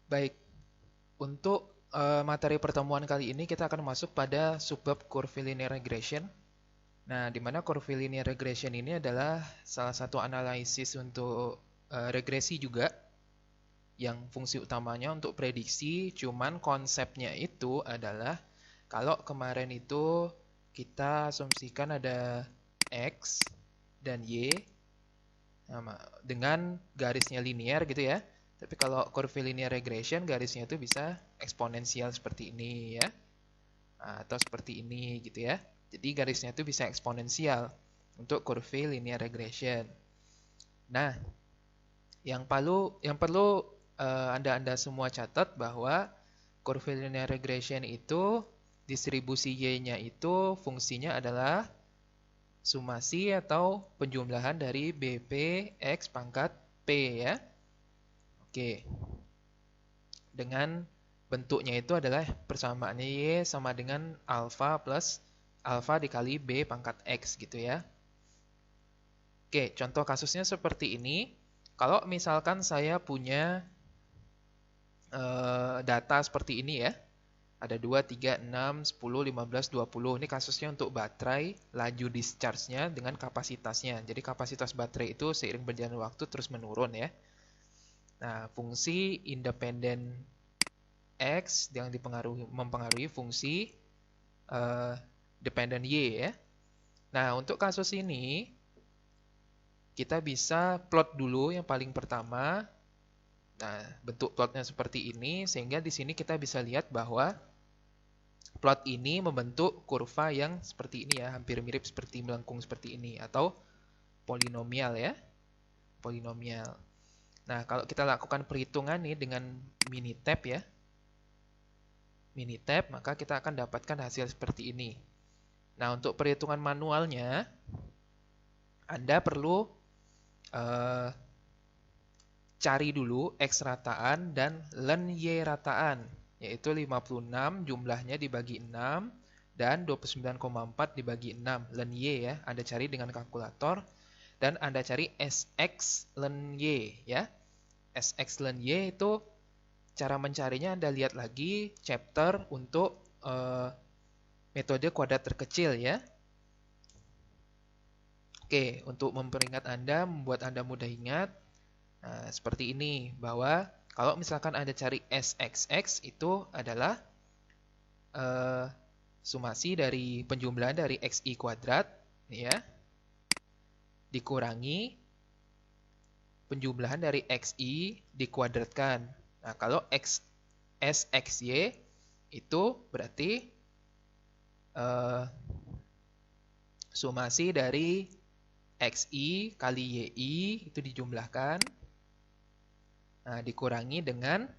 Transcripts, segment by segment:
Baik, untuk materi pertemuan kali ini kita akan masuk pada subbab curvilinear regression. Nah, di mana curvilinear regression ini adalah salah satu analisis untuk regresi juga, yang fungsi utamanya untuk prediksi, cuman konsepnya itu adalah kalau kemarin itu kita asumsikan ada X dan Y dengan garisnya linear gitu ya. Tapi kalau curvilinear regression garisnya itu bisa eksponensial seperti ini ya. Atau seperti ini gitu ya. Jadi garisnya itu bisa eksponensial untuk curvilinear regression. Nah, yang perlu Anda semua catat bahwa curvilinear regression itu distribusi Y-nya itu fungsinya adalah sumasi atau penjumlahan dari BP X pangkat P ya. Oke. Dengan bentuknya itu adalah persamaannya Y sama dengan alfa plus alfa dikali B pangkat X gitu ya. Oke, contoh kasusnya seperti ini. Kalau misalkan saya punya data seperti ini ya. Ada 2, 3, 6, 10, 15, 20. Ini kasusnya untuk baterai, laju discharge-nya dengan kapasitasnya. Jadi kapasitas baterai itu seiring berjalan waktu terus menurun ya. Nah, fungsi independen X yang mempengaruhi fungsi dependen Y ya. Nah, untuk kasus ini kita bisa plot dulu yang paling pertama. Nah, bentuk plotnya seperti ini sehingga di sini kita bisa lihat bahwa plot ini membentuk kurva yang seperti ini ya, hampir mirip seperti melengkung seperti ini atau polinomial ya, polinomial. Nah, kalau kita lakukan perhitungan nih dengan Minitab ya, Minitab, maka kita akan dapatkan hasil seperti ini. Nah, untuk perhitungan manualnya, Anda perlu eh, cari dulu X rataan dan len Y rataan, yaitu 56 jumlahnya dibagi 6 dan 29,4 dibagi 6 len Y ya. Anda cari dengan kalkulator dan Anda cari SX len Y ya. SX len Y itu cara mencarinya Anda lihat lagi chapter untuk metode kuadrat terkecil ya. Oke, untuk memperingat Anda, membuat Anda mudah ingat, nah, seperti ini, bahwa kalau misalkan Anda cari SXX itu adalah eh, sumasi dari penjumlahan dari XI kuadrat, ya, dikurangi penjumlahan dari XI dikuadratkan. Nah, kalau SXY itu berarti eh, sumasi dari XI kali YI itu dijumlahkan, nah, dikurangi dengan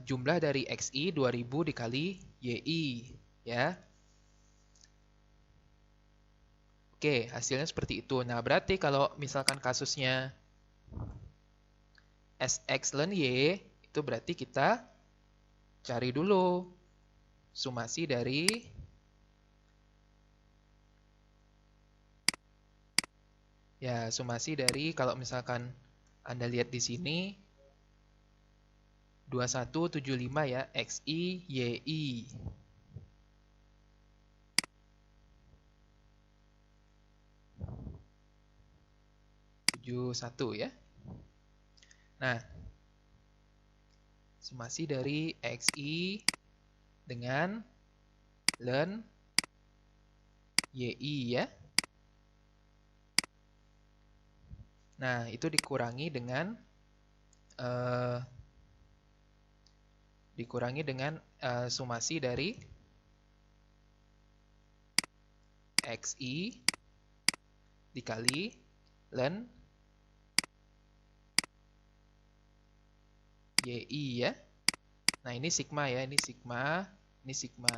jumlah dari XI 2000 dikali YI ya. Oke, hasilnya seperti itu. Nah, berarti kalau misalkan kasusnya SX ln Y, itu berarti kita cari dulu sumasi dari kalau misalkan Anda lihat di sini 2175 ya, XI YI. 71 ya. Nah, sumasi dari XI dengan ln YI ya. Nah, itu dikurangi dengan sumasi dari XI dikali ln YI ya. Nah, ini sigma ya, ini sigma, ini sigma.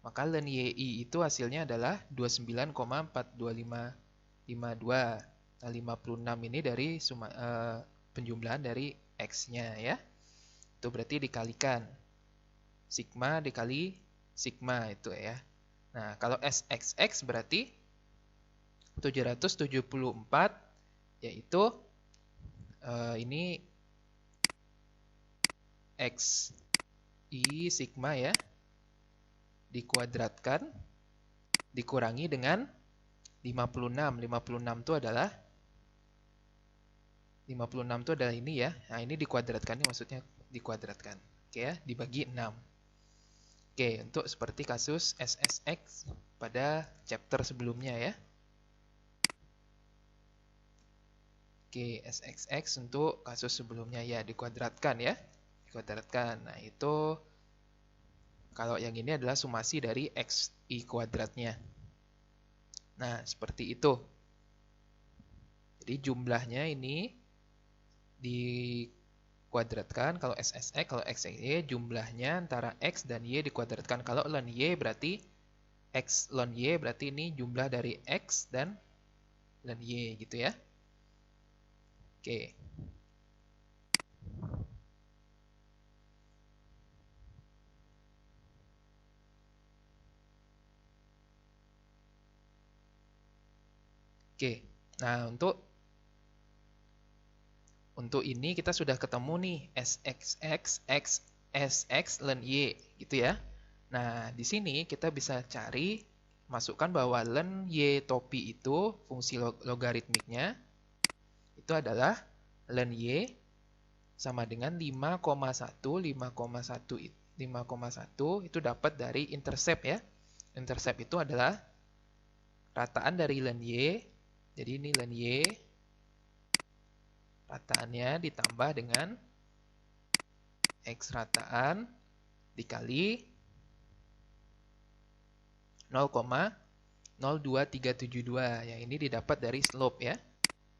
Maka ln YI itu hasilnya adalah 29,42552. Nah, 56 ini dari penjumlahan dari X-nya ya. Itu berarti dikalikan. Sigma dikali sigma itu ya. Nah, kalau SXX berarti 774, yaitu ini X I sigma ya, dikuadratkan, dikurangi dengan 56. 56 itu adalah 56 itu adalah ini ya. Nah, ini dikuadratkan, ini maksudnya dikuadratkan. Oke ya, dibagi 6. Oke, untuk seperti kasus SSX pada chapter sebelumnya ya. Oke, SXX untuk kasus sebelumnya ya, dikuadratkan ya. Dikuadratkan. Nah, itu kalau yang ini adalah sumasi dari XI kuadratnya. Nah, seperti itu. Jadi jumlahnya ini dikuadratkan. Kalau SSX, kalau XY, jumlahnya antara X dan Y dikuadratkan. Kalau ln Y berarti X ln Y berarti ini jumlah dari X dan ln Y gitu ya. Oke. Oke. Nah, untuk ini kita sudah ketemu nih SXX, X, SX, ln Y gitu ya. Nah, di sini kita bisa cari, masukkan bahwa ln Y topi itu fungsi logaritmiknya itu adalah ln Y sama dengan 5,1, 5,1 itu dapat dari intercept ya. Intercept itu adalah rataan dari ln Y. Jadi ini ln Y, rataannya ditambah dengan X rataan dikali 0,02372. Yang ini didapat dari slope ya.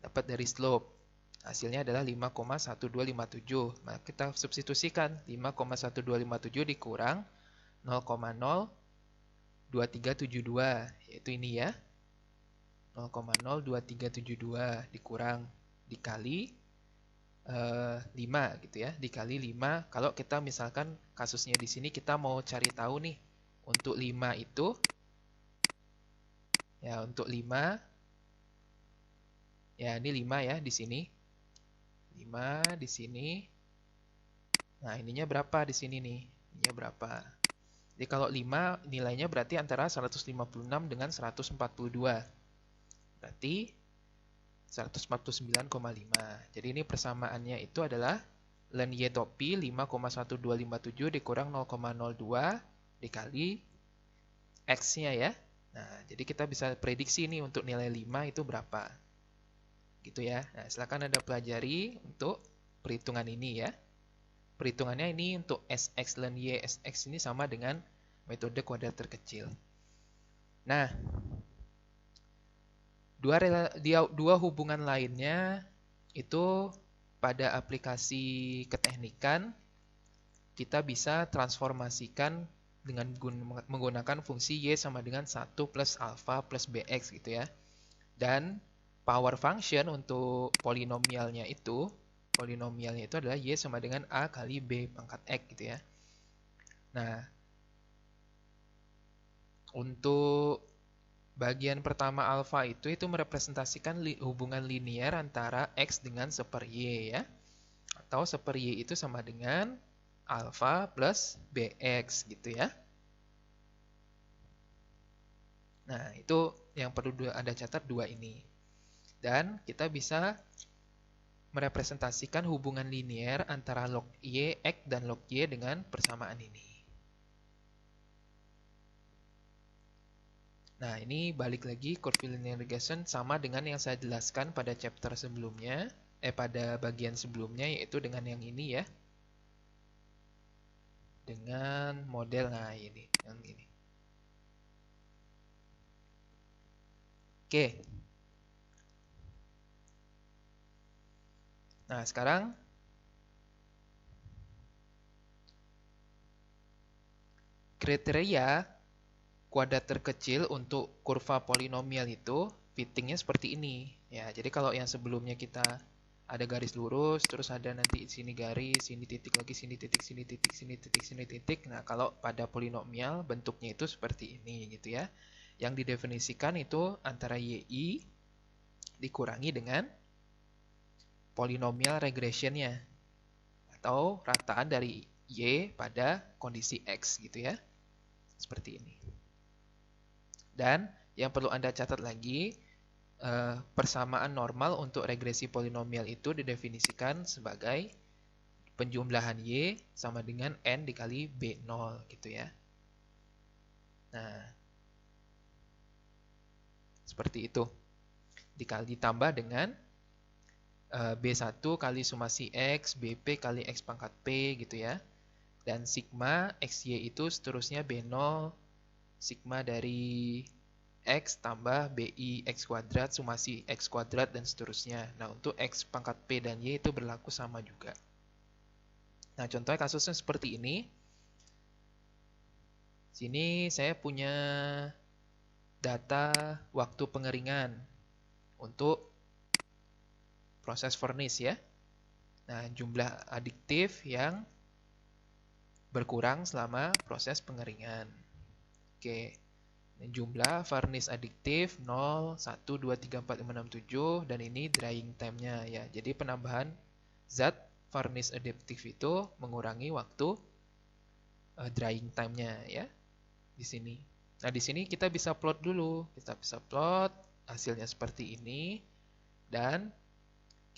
Dapat dari slope. Hasilnya adalah 5,1257. Maka kita substitusikan 5,1257 dikurang 0,02372, yaitu ini ya. 0,02372 dikurang dikali 5 gitu ya. Dikali 5. Kalau kita misalkan kasusnya di sini kita mau cari tahu nih untuk 5 itu ya, untuk 5 ya, ini 5 ya di sini. 5 di sini. Nah, ininya berapa di sini nih? Ininya berapa? Jadi kalau 5 nilainya berarti antara 156 dengan 142. Berarti 149,5. Jadi ini persamaannya itu adalah ln Y topi 5,1257 dikurang 0,02 dikali X-nya ya. Nah, jadi kita bisa prediksi nih untuk nilai 5 itu berapa. Gitu ya. Nah, silakan Anda pelajari untuk perhitungan ini ya. Perhitungannya ini untuk SX ln Y, SX ini sama dengan metode kuadrat terkecil. Nah, dua hubungan lainnya itu pada aplikasi keteknikan kita bisa transformasikan dengan menggunakan fungsi Y sama dengan 1 plus alpha plus BX gitu ya. Dan power function untuk polinomialnya itu adalah Y sama dengan A kali B pangkat X gitu ya. Nah, untuk bagian pertama alfa itu merepresentasikan hubungan linear antara X dengan seper Y ya. Atau seper Y itu sama dengan alfa plus BX gitu ya. Nah, itu yang perlu Anda catat dua ini. Dan kita bisa merepresentasikan hubungan linear antara log Y, X dan log Y dengan persamaan ini. Nah, ini balik lagi curvilinear regression sama dengan yang saya jelaskan pada chapter sebelumnya, pada bagian sebelumnya, yaitu dengan yang ini ya. Dengan model, nah ini, yang ini. Oke. Nah, sekarang kriteria kuadrat terkecil untuk kurva polinomial itu fittingnya seperti ini ya. Jadi kalau yang sebelumnya kita ada garis lurus, terus ada nanti sini garis, sini titik lagi, sini titik, sini titik, sini titik, sini titik. Nah, kalau pada polinomial bentuknya itu seperti ini gitu ya. Yang didefinisikan itu antara YI dikurangi dengan polinomial regressionnya atau rataan dari Y pada kondisi X gitu ya. Seperti ini. Dan yang perlu Anda catat lagi, persamaan normal untuk regresi polinomial itu didefinisikan sebagai penjumlahan Y sama dengan N dikali B0 gitu ya. Nah, seperti itu. Ditambah dengan B1 kali sumasi X, BP kali X pangkat P gitu ya. Dan sigma XY itu seterusnya B0 sigma dari X tambah BI X kuadrat sumasi X kuadrat dan seterusnya. Nah, untuk X pangkat P dan Y itu berlaku sama juga. Nah, contohnya kasusnya seperti ini. Sini saya punya data waktu pengeringan untuk proses furnace ya. Nah, jumlah adiktif yang berkurang selama proses pengeringan. Oke. Jumlah furnace adiktif 0, 1, 2, 3, 4, 5, 6, 7 dan ini drying time-nya ya. Jadi penambahan zat furnace adiktif itu mengurangi waktu drying time-nya ya di sini. Nah, di sini kita bisa plot dulu. Kita bisa plot hasilnya seperti ini dan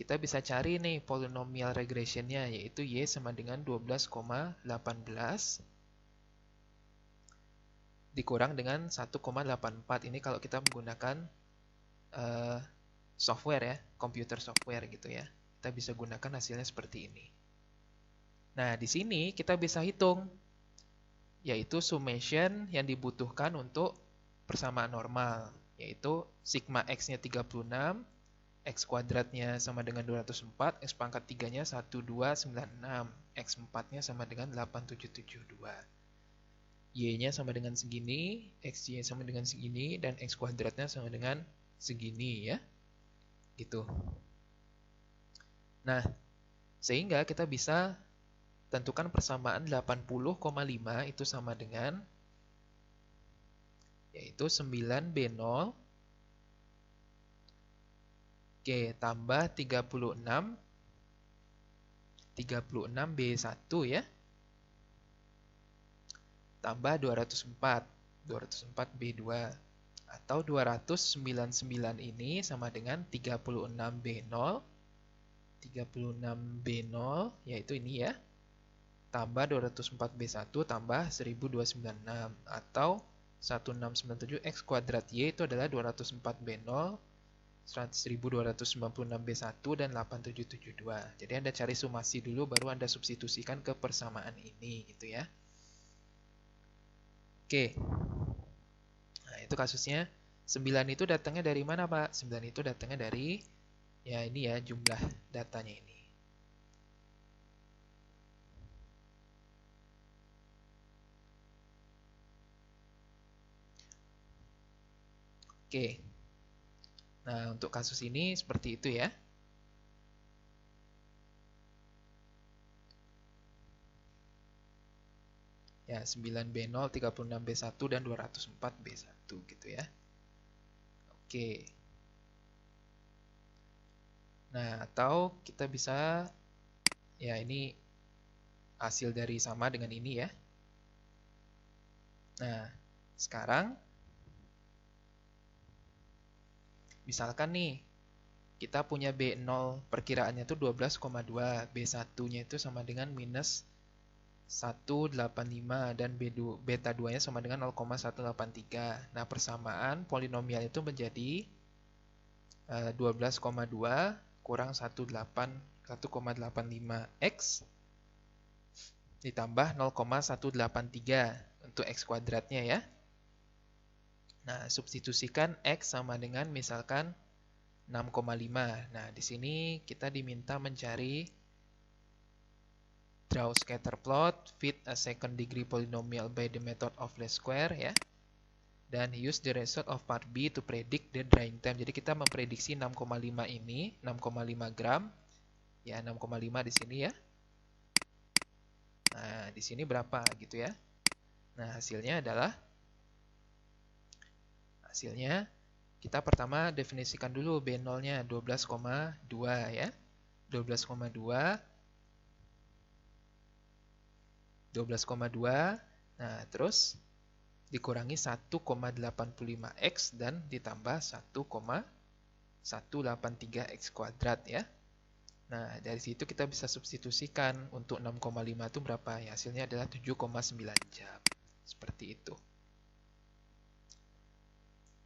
kita bisa cari nih polinomial regressionnya yaitu Y sama dengan 12,18 dikurang dengan 1,84. Ini kalau kita menggunakan software ya, computer software gitu ya. Kita bisa gunakan hasilnya seperti ini. Nah, di sini kita bisa hitung yaitu summation yang dibutuhkan untuk persamaan normal yaitu sigma X-nya 36, X kuadratnya sama dengan 204, X pangkat 3-nya 1296, X 4-nya sama dengan 8772. Y-nya sama dengan segini, X-Y sama dengan segini, dan X kuadratnya sama dengan segini ya. Gitu. Nah, sehingga kita bisa tentukan persamaan 80,5 itu sama dengan yaitu 9B0 Oke, tambah 36B1 ya. Tambah 204B2 atau 299 ini sama dengan 36B0 yaitu ini ya. Tambah 204B1 tambah 1296 atau 1697 X kuadrat Y itu adalah 204B0 1296B1 dan 8772. Jadi Anda cari sumasi dulu baru Anda substitusikan ke persamaan ini gitu ya. Oke. Nah, itu kasusnya 9 itu datangnya dari mana, Pak? 9 itu datangnya dari ya ini ya jumlah datanya ini. Oke. Nah, untuk kasus ini seperti itu ya. Ya, 9B0, 36B1, dan 204B1 gitu ya. Oke. Nah, atau kita bisa, ya ini hasil dari sama dengan ini ya. Nah, sekarang, misalkan nih, kita punya B0 perkiraannya itu 12,2, B1-nya itu sama dengan minus 185 dan beta 2-nya sama dengan 0,183. Nah, persamaan polinomial itu menjadi 12,2 kurang 1,85x ditambah 0,183 untuk x kuadratnya ya. Nah, substitusikan x sama dengan misalkan 6,5. Nah, di sini kita diminta mencari draw scatter plot, fit a second degree polynomial by the method of least square ya. Dan use the result of part B to predict the drying time. Jadi kita memprediksi 6,5 ini, 6,5 gram. Ya, 6,5 di sini ya. Nah, di sini berapa gitu ya. Nah, hasilnya kita pertama definisikan dulu B0-nya 12,2 ya. 12,2 12,2. Nah, terus dikurangi 1,85x dan ditambah 1,183x kuadrat ya. Nah, dari situ kita bisa substitusikan untuk 6,5 itu berapa ya? Hasilnya adalah 7,9 jam. Seperti itu.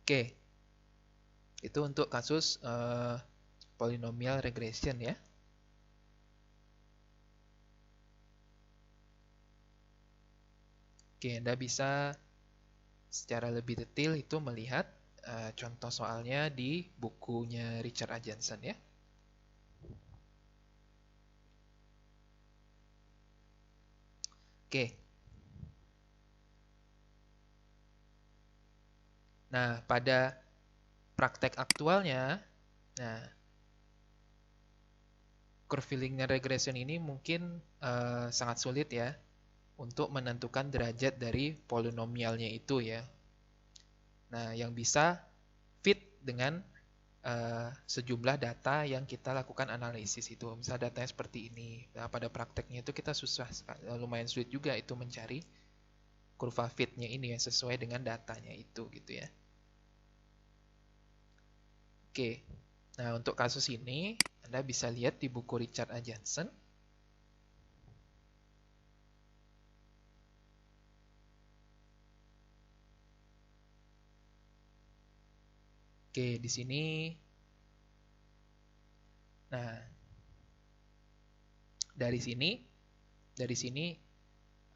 Oke, itu untuk kasus polynomial regression ya. Oke, Anda bisa secara lebih detail itu melihat contoh soalnya di bukunya Richard A. Jensen ya. Oke. Nah, pada praktek aktualnya, nah, curve linear regression ini mungkin sangat sulit ya untuk menentukan derajat dari polinomialnya itu ya. Nah, yang bisa fit dengan sejumlah data yang kita lakukan analisis itu. Misalnya datanya seperti ini. Nah, pada prakteknya itu kita susah, lumayan sulit juga itu mencari kurva fitnya ini yang sesuai dengan datanya itu gitu ya. Oke, nah untuk kasus ini Anda bisa lihat di buku Richard A. Jensen. Oke, di sini. Nah, dari sini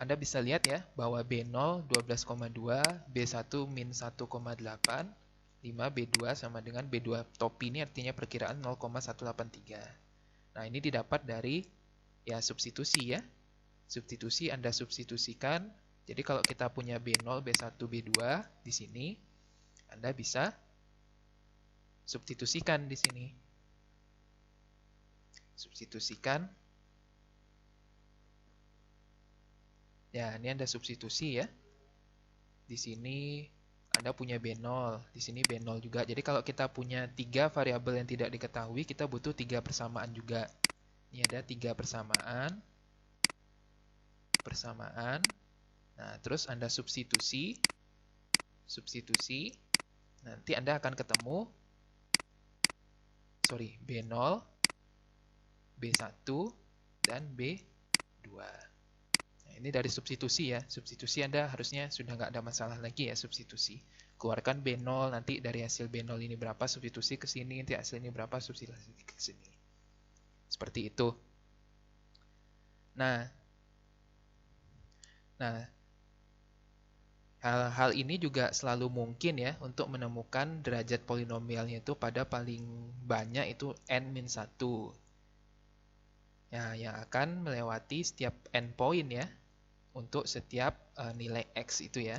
Anda bisa lihat ya bahwa B0 12,2, B1 min 1,8, 5 B2 sama dengan B2 topi ini artinya perkiraan 0,183. Nah, ini didapat dari ya substitusi ya. Substitusi Anda substitusikan. Jadi kalau kita punya B0, B1, B2 di sini, Anda bisa substitusikan di sini. Substitusikan. Ya, ini Anda substitusi ya. Di sini Anda punya B0, di sini B0 juga. Jadi kalau kita punya 3 variabel yang tidak diketahui, kita butuh 3 persamaan juga. Ini ada 3 persamaan. Nah, terus Anda substitusi. Nanti Anda akan ketemu B0, B1, dan B2. Nah, ini dari substitusi ya. Substitusi Anda harusnya sudah nggak ada masalah lagi ya substitusi. Keluarkan B0, nanti dari hasil B0 ini berapa, substitusi ke sini, nanti hasil ini berapa, substitusi ke sini. Seperti itu. Nah, hal-hal ini juga selalu mungkin ya untuk menemukan derajat polinomialnya itu pada paling banyak itu n-1. Ya, yang akan melewati setiap n point ya untuk setiap nilai x itu ya.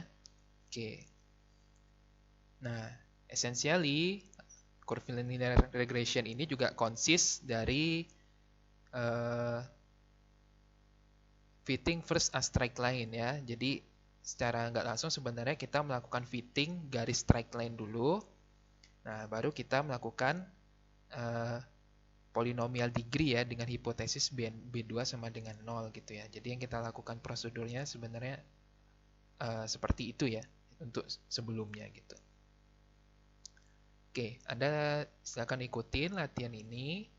Oke. Nah, essentially curvilinear regression ini juga consist dari fitting first a straight line ya. Jadi secara nggak langsung sebenarnya kita melakukan fitting garis straight line dulu. Nah, baru kita melakukan polinomial degree ya dengan hipotesis B2 sama dengan 0 gitu ya. Jadi yang kita lakukan prosedurnya sebenarnya seperti itu ya untuk sebelumnya gitu. Oke, Anda silakan ikutin latihan ini.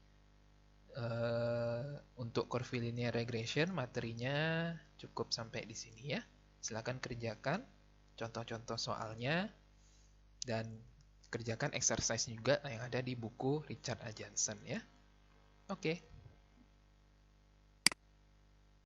Untuk curvilinear regression materinya cukup sampai di sini ya. Silakan kerjakan contoh-contoh soalnya dan kerjakan exercise juga yang ada di buku Richard A. Jensen ya. Oke.